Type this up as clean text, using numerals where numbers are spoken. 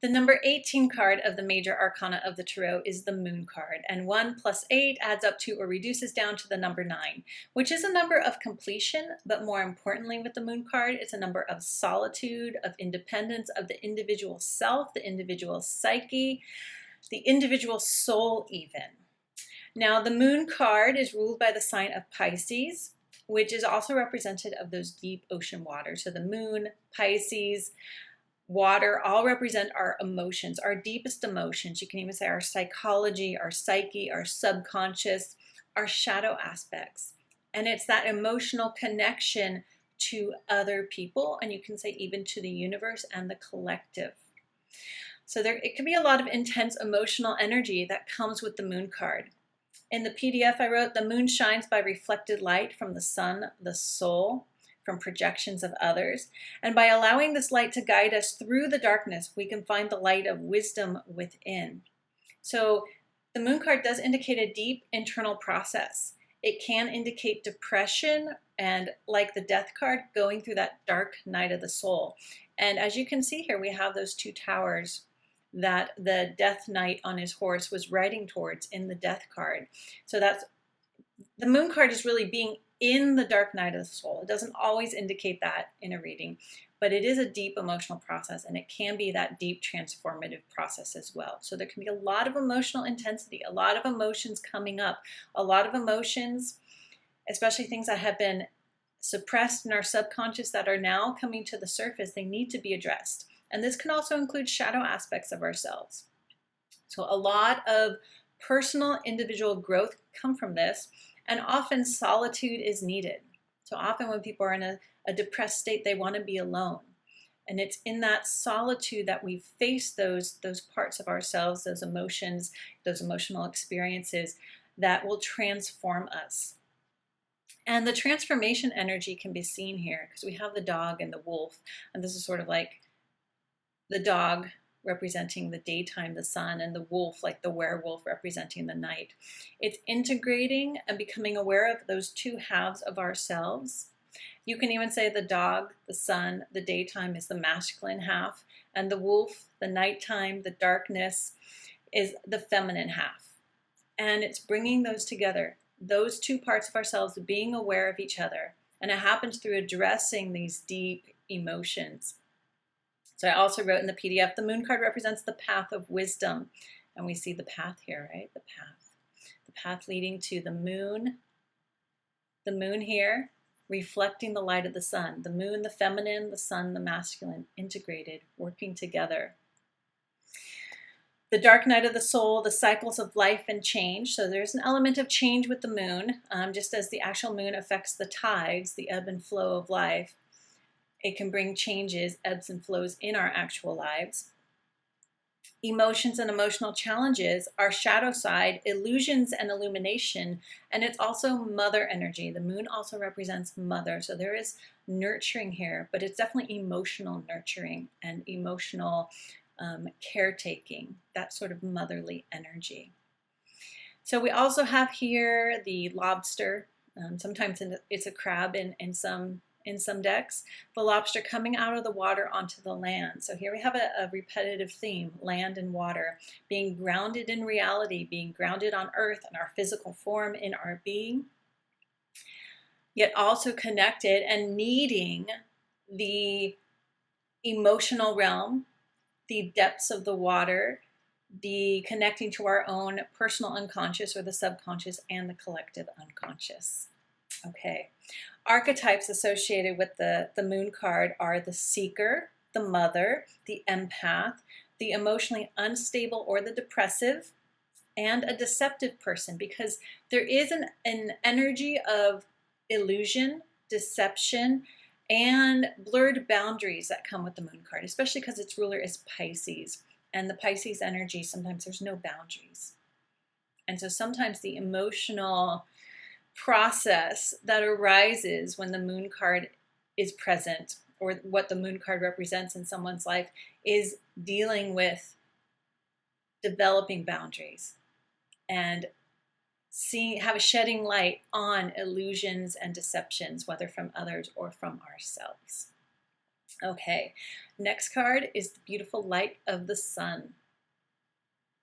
The number 18 card of the major arcana of the tarot is the Moon card, and 1 plus 8 adds up to or reduces down to the number 9, which is a number of completion, but more importantly with the Moon card, it's a number of solitude, of independence, of the individual self, the individual psyche, the individual soul even. Now, the Moon card is ruled by the sign of Pisces, which is also representative of those deep ocean waters. So the Moon, Pisces, water all represent our emotions, our deepest emotions. You can even say our psychology, our psyche, our subconscious, our shadow aspects. And it's that emotional connection to other people, and you can say even to the universe and the collective. So it can be a lot of intense emotional energy that comes with the Moon card. In the PDF I wrote, the moon shines by reflected light from the sun, the soul, from projections of others. And by allowing this light to guide us through the darkness, we can find the light of wisdom within. So the Moon card does indicate a deep internal process. It can indicate depression and, like the Death card, going through that dark night of the soul. And as you can see here, we have those two towers that the Death Knight on his horse was riding towards in the Death card. So that's the Moon card is really being in the dark night of the soul. It doesn't always indicate that in a reading, but it is a deep emotional process, and it can be that deep transformative process as well. So there can be a lot of emotional intensity, a lot of emotions coming up, a lot of emotions, especially things that have been suppressed in our subconscious that are now coming to the surface. They need to be addressed. And this can also include shadow aspects of ourselves. So a lot of personal individual growth come from this, and often solitude is needed. So often when people are in a depressed state, they want to be alone. And it's in that solitude that we face those parts of ourselves, those emotions, those emotional experiences that will transform us. And the transformation energy can be seen here because we have the dog and the wolf. And this is sort of like the dog representing the daytime, the sun, and the wolf, like the werewolf, representing the night. It's integrating and becoming aware of those two halves of ourselves. You can even say the dog, the sun, the daytime is the masculine half, and the wolf, the nighttime, the darkness, is the feminine half. And it's bringing those together, those two parts of ourselves being aware of each other. And it happens through addressing these deep emotions. So I also wrote in the PDF, the Moon card represents the path of wisdom. And we see the path here, right? The path leading to the moon here, reflecting the light of the sun. The moon, the feminine, the sun, the masculine, integrated, working together. The dark night of the soul, the cycles of life and change. So there's an element of change with the moon, just as the actual moon affects the tides, the ebb and flow of life. It can bring changes, ebbs and flows in our actual lives. Emotions and emotional challenges are shadow side, illusions and illumination, and it's also mother energy. The moon also represents mother, so there is nurturing here, but it's definitely emotional nurturing and emotional caretaking, that sort of motherly energy. So we also have here the lobster. Sometimes it's a crab in some decks, the lobster coming out of the water onto the land. So here we have a repetitive theme, land and water, being grounded in reality, being grounded on earth and our physical form in our being, yet also connected and needing the emotional realm, the depths of the water, the connecting to our own personal unconscious or the subconscious and the collective unconscious. Okay, archetypes associated with the moon card are the seeker, the mother, the empath, the emotionally unstable or the depressive, and a deceptive person, because there is an energy of illusion, deception, and blurred boundaries that come with the moon card, especially because its ruler is Pisces. And the Pisces energy, sometimes there's no boundaries. And so sometimes the emotional process that arises when the moon card is present, or what the moon card represents in someone's life, is dealing with developing boundaries and shedding light on illusions and deceptions, whether from others or from ourselves. Okay, next card is the beautiful light of the sun.